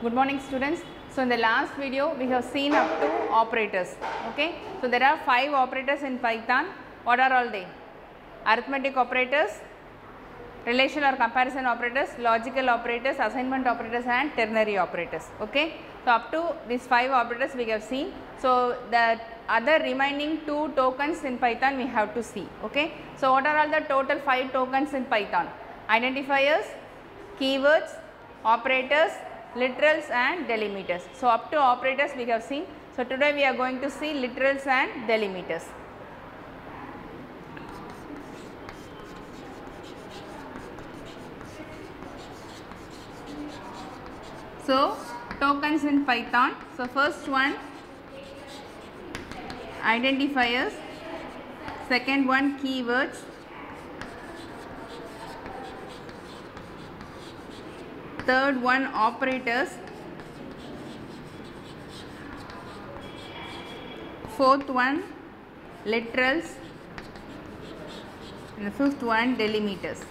Good morning students. So in the last video we have seen up to operators. Okay. So there are 5 operators in Python. What are all they? Arithmetic operators, relational or comparison operators, logical operators, assignment operators and ternary operators. Okay. So up to these 5 operators we have seen. So the other remaining 2 tokens in Python we have to see. Okay. So what are all the total 5 tokens in Python? Identifiers, keywords, operators, literals and delimiters. So up to operators we have seen. So today we are going to see literals and delimiters. So tokens in Python. So first one identifiers, second one keywords, third one operators, fourth one literals and the fifth one delimiters.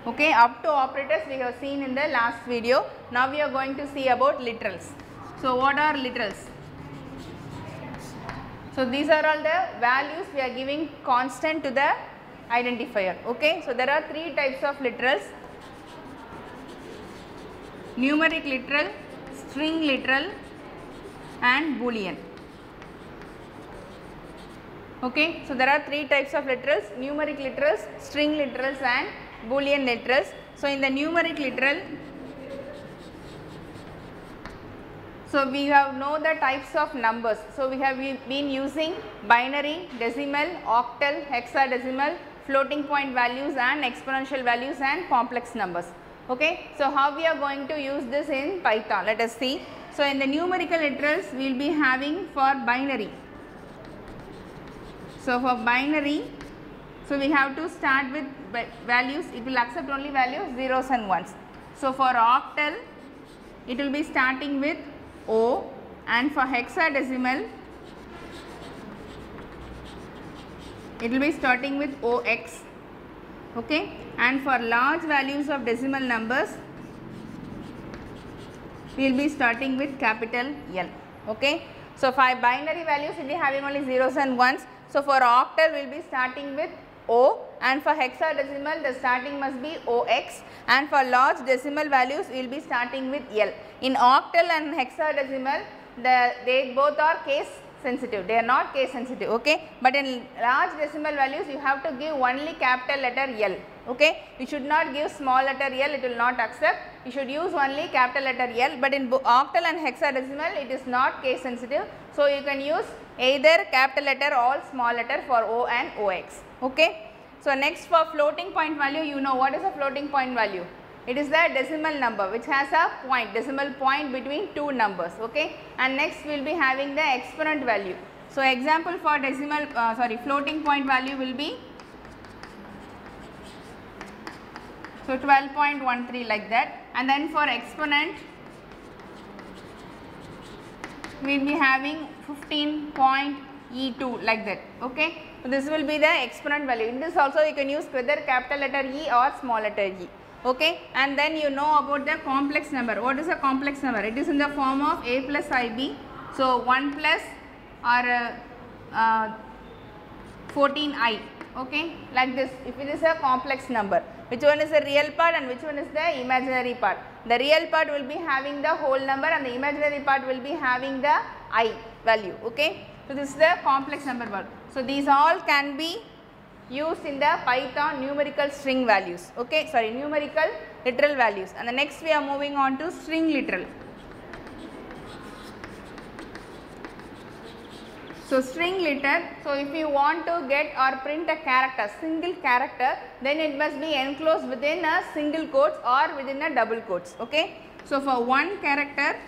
Okay, up to operators we have seen in the last video. Now we are going to see about literals. So what are literals? So these are all the values we are giving constant to the identifier. Okay, so there are 3 types of literals: numeric literal, string literal and boolean. Okay, so there are 3 types of literals: numeric literals, string literals and boolean literals. So in the numeric literal, so we have know the types of numbers. So we have been using binary, decimal, octal, hexadecimal, floating point values and exponential values and complex numbers. Okay, so how we are going to use this in Python? Let us see. So in the numerical literals we will be having for binary. So for binary, so we have to start with values. It will accept only values zeros and ones. So for octal it will be starting with O, and for hexadecimal it will be starting with OX. Okay, and for large values of decimal numbers we will be starting with capital L. Okay, so for binary values we will be having only zeros and ones. So for octal we will be starting with O, and for hexadecimal the starting must be OX, and for large decimal values we will be starting with L. In octal and hexadecimal they both are case sensitive, they are not case sensitive. Okay, but in large decimal values you have to give only capital letter L. Okay, you should not give small letter L, it will not accept. You should use only capital letter L, but in octal and hexadecimal it is not case sensitive. So you can use either capital letter or small letter for O and OX. Okay. So next, for floating point value, you know what is a floating point value? It is the decimal number which has a point, decimal point between 2 numbers. Okay, and next we will be having the exponent value. So example for decimal floating point value will be, so 12.13 like that, and then for exponent we will be having 15.E2 like that. Okay, so this will be the exponent value. In this also you can use whether capital letter E or small letter E. Okay, and then you know about the complex number. What is a complex number? It is in the form of A plus IB. So 1 plus or 14I. Okay, like this. If it is a complex number, which one is the real part and which one is the imaginary part? The real part will be having the whole number and the imaginary part will be having the I value. Okay, so this is the complex number part. So these all can be used in the Python numerical string values. Okay, sorry, numerical literal values. And the next we are moving on to string literal. So string literal, so if you want to get or print a character, single character, then it must be enclosed within a single quotes or within a double quotes. Okay, so for one character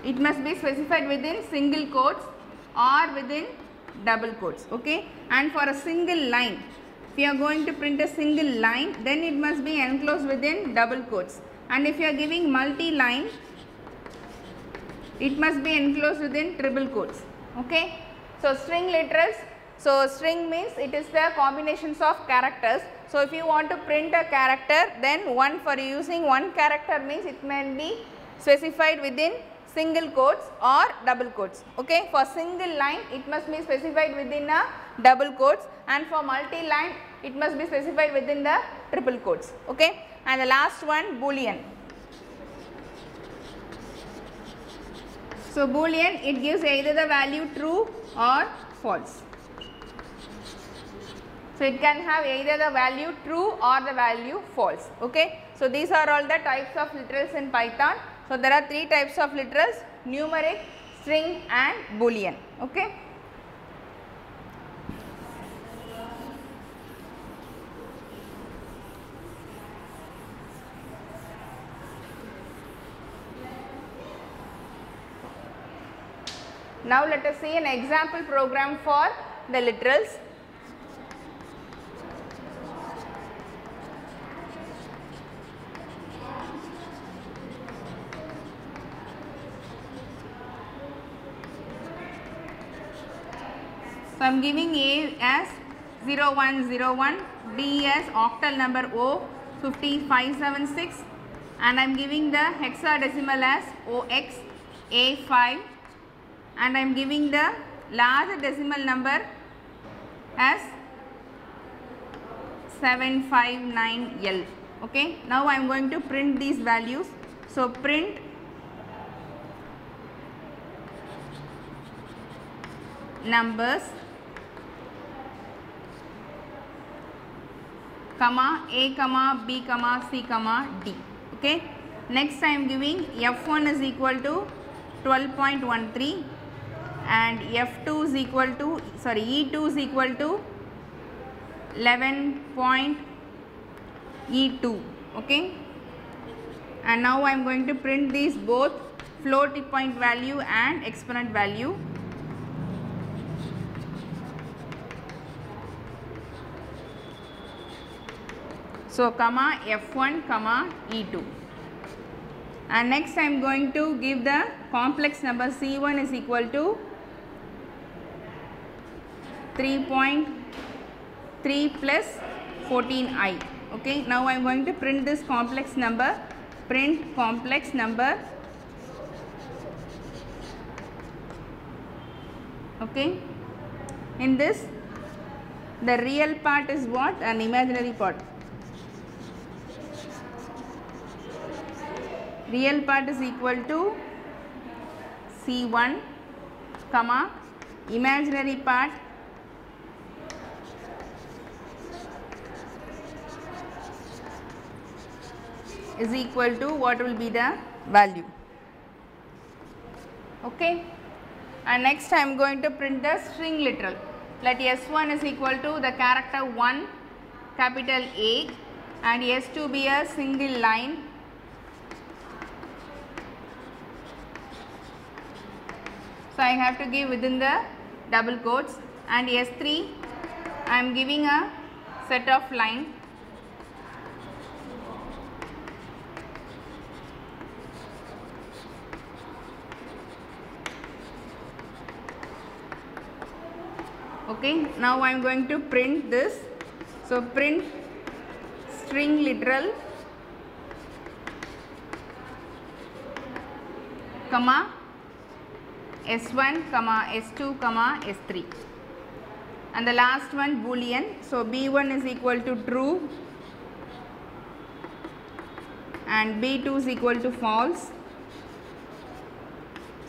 it must be specified within single quotes or within double quotes. Okay, and for a single line, if you are going to print a single line, then it must be enclosed within double quotes, and if you are giving multi-line it must be enclosed within triple quotes. Okay, so string literals, So string means it is the combinations of characters. So if you want to print a character, then for using one character means it may be specified within single quotes or double quotes. Okay, for single line it must be specified within a double quotes, and for multi-line it must be specified within the triple quotes. Okay, and the last one, Boolean. So Boolean, it gives either the value true or false. So it can have either the value true or the value false. Okay. So these are all the types of literals in Python. So there are three types of literals: numeric, string and Boolean. Okay. Now let us see an example program for the literals. So I am giving A as 0101, B as octal number O50576, and I am giving the hexadecimal as OX A5, and I am giving the large decimal number as 759L. Okay. Now I am going to print these values. So print numbers, comma A, comma B, comma C, comma D. Okay. Next I am giving F1 is equal to 12.13 and F2 is equal to, E2 is equal to 11.E2. Okay. And now I am going to print these both float point value and exponent value. So comma F1, comma E2. And next I am going to give the complex number C1 is equal to 3.3 plus 14I. Okay. Now I am going to print this complex number. Print complex number. Okay. In this, the real part is what? An imaginary part. Real part is equal to C1, comma imaginary part is equal to what will be the value. Okay. And next I am going to print the string literal. Let S1 is equal to the character 1 capital A and S2 be a single line. So I have to give within the double quotes, and S3 I am giving a set of line. Okay. Now I am going to print this. So print string literal, comma S1, comma S2, comma S3, and the last one Boolean. So B1 is equal to true and B2 is equal to false.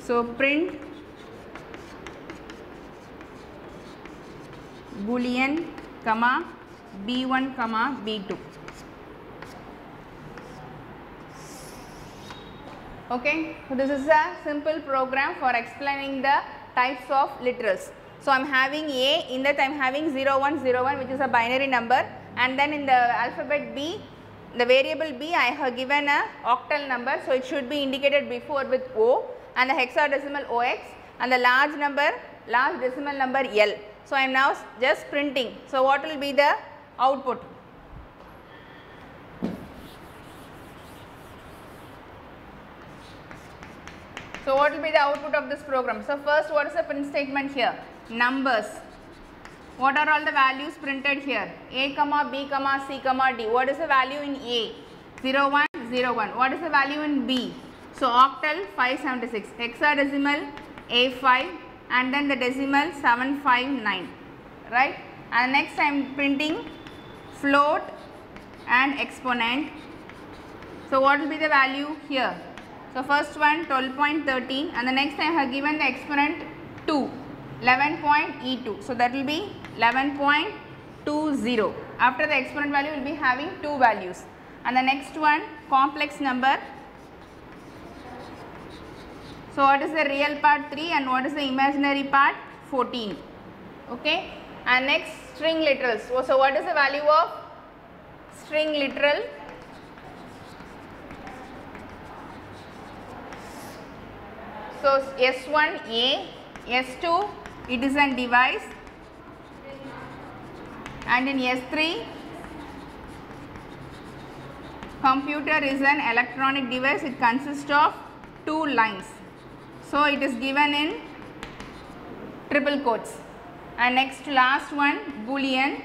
So print Boolean, comma B1, comma B2. Okay. So this is a simple program for explaining the types of literals. So I am having A, in that I am having 0101 which is a binary number, and then in the alphabet B, the variable B, I have given a octal number, so it should be indicated before with O, and the hexadecimal OX, and the large decimal number L. So I am now just printing. So what will be the output? So what will be the output of this program? So first, what is the print statement here? Numbers. What are all the values printed here? A comma B comma C comma D. What is the value in A? 0 1 0 1. What is the value in B? So octal 576, hexadecimal A5, and then the decimal 759, right? And next I am printing float and exponent. So what will be the value here? So first one 12.13, and the next I have given the exponent 2, 11.E2. So that will be 11.20. After the exponent value will be having two values. And the next one complex number. So what is the real part? 3, and what is the imaginary part? 14. Okay. And next string literals. So what is the value of string literal? So S1 A, S2 it is a device, and in S3 computer is an electronic device. It consists of 2 lines. So it is given in triple quotes. And next last one Boolean,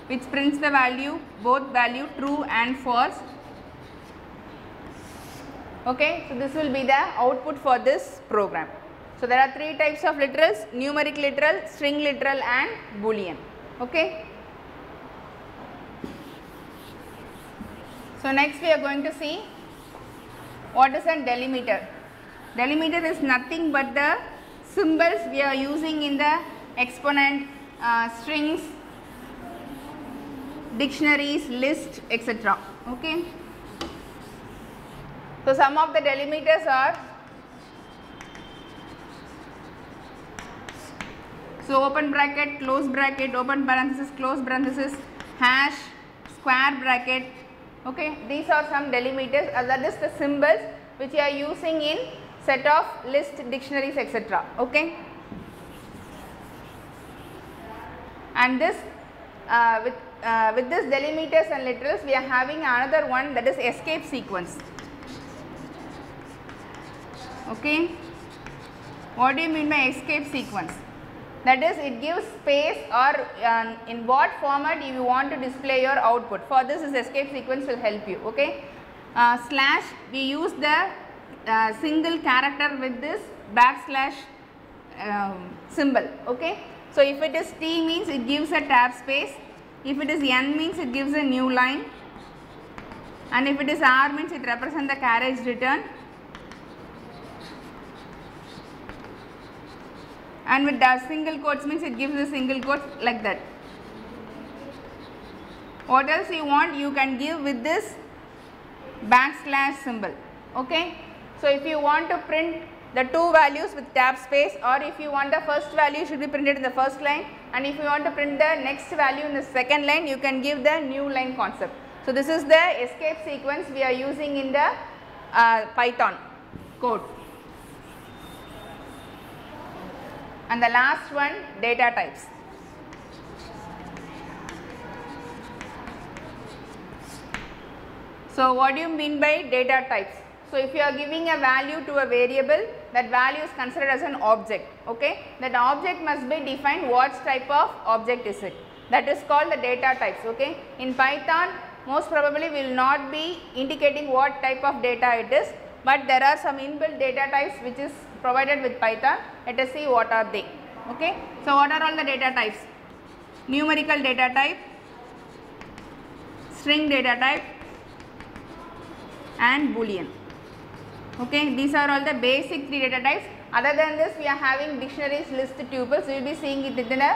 which prints the value, both value true and false. Okay, so this will be the output for this program. So there are 3 types of literals: numeric literal, string literal, and Boolean. Okay. So next we are going to see what is a delimiter. Delimiter is nothing but the symbols we are using in the exponent, strings, dictionaries, list, etc. Okay. So some of the delimiters are, so open bracket, close bracket, open parenthesis, close parenthesis, hash, square bracket. Okay, these are some delimiters, that is the symbols which you are using in set of list, dictionaries, etc. Okay. And this with this delimiters and literals, we are having another one, that is escape sequence. Okay. What do you mean by escape sequence? That is, it gives space, or in what format you want to display your output. For this escape sequence will help you. Okay. Slash, we use the single character with this backslash symbol. Okay. So if it is T means it gives a tab space, if it is N means it gives a new line, and if it is R means it represents the carriage return, and with the single quotes means it gives a single quotes, like that. What else you want, you can give with this backslash symbol. Okay. So if you want to print the 2 values with tab space, or if you want the first value should be printed in the first line, and if you want to print the next value in the second line, you can give the new line concept. So this is the escape sequence we are using in the Python code. And the last one, data types. So what do you mean by data types? So if you are giving a value to a variable, that value is considered as an object. Okay, that object must be defined what type of object is it. That is called the data types. Okay, in Python most probably will not be indicating what type of data it is, but there are some inbuilt data types which is provided with Python. Let us see what are they. Okay, so what are all the data types? Numerical data type, string data type, and Boolean. Okay, these are all the basic 3 data types. Other than this, we are having dictionaries, list, tuples. We will be seeing it in the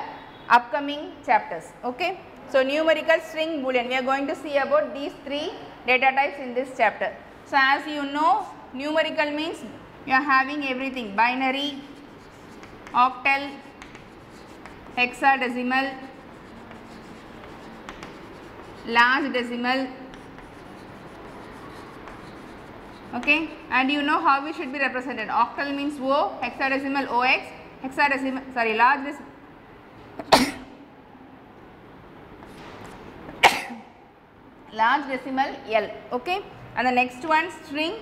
upcoming chapters. Okay, so numerical, string, Boolean. We are going to see about these 3 data types in this chapter. So as you know, numerical means you are having everything: binary, octal, hexadecimal, large decimal. Okay, and you know how we should be represented. Octal means O, hexadecimal OX, hexadecimal, sorry, large large decimal L. Okay, and the next one, string.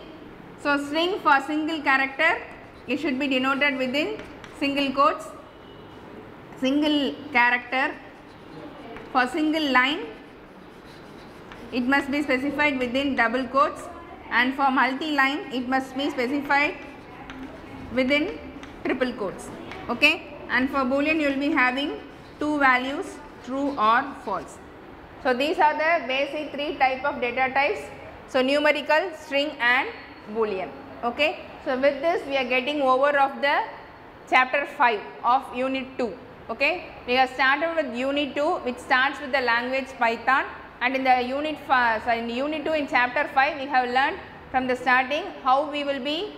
So string, for single character, it should be denoted within single quotes. single character. For single line, it must be specified within double quotes, and for multi-line, it must be specified within triple quotes. Okay, and for Boolean, you will be having two values, true or false. So these are the basic three type of data types. So numerical, string and Boolean. Okay. So with this we are getting over of the chapter 5 of unit 2. Okay. We have started with unit 2, which starts with the language Python, and in the unit 2 in chapter 5 we have learned from the starting how we will be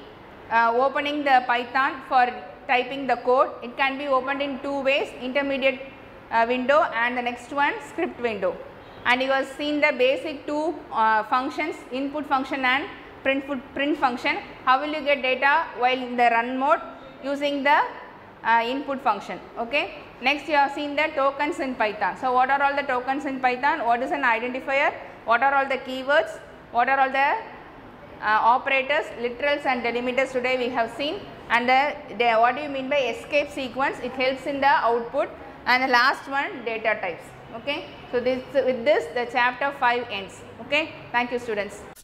opening the Python for typing the code. It can be opened in two ways, intermediate window and the next one script window. And you have seen the basic two functions, input function and print function. How will you get data while in the run mode? Using the input function. Okay. Next you have seen the tokens in Python. So what are all the tokens in Python? What is an identifier? What are all the keywords? What are all the operators, literals and delimiters today we have seen, and what do you mean by escape sequence? It helps in the output, and the last one, data types. Okay. So with this the chapter 5 ends. Okay. Thank you students.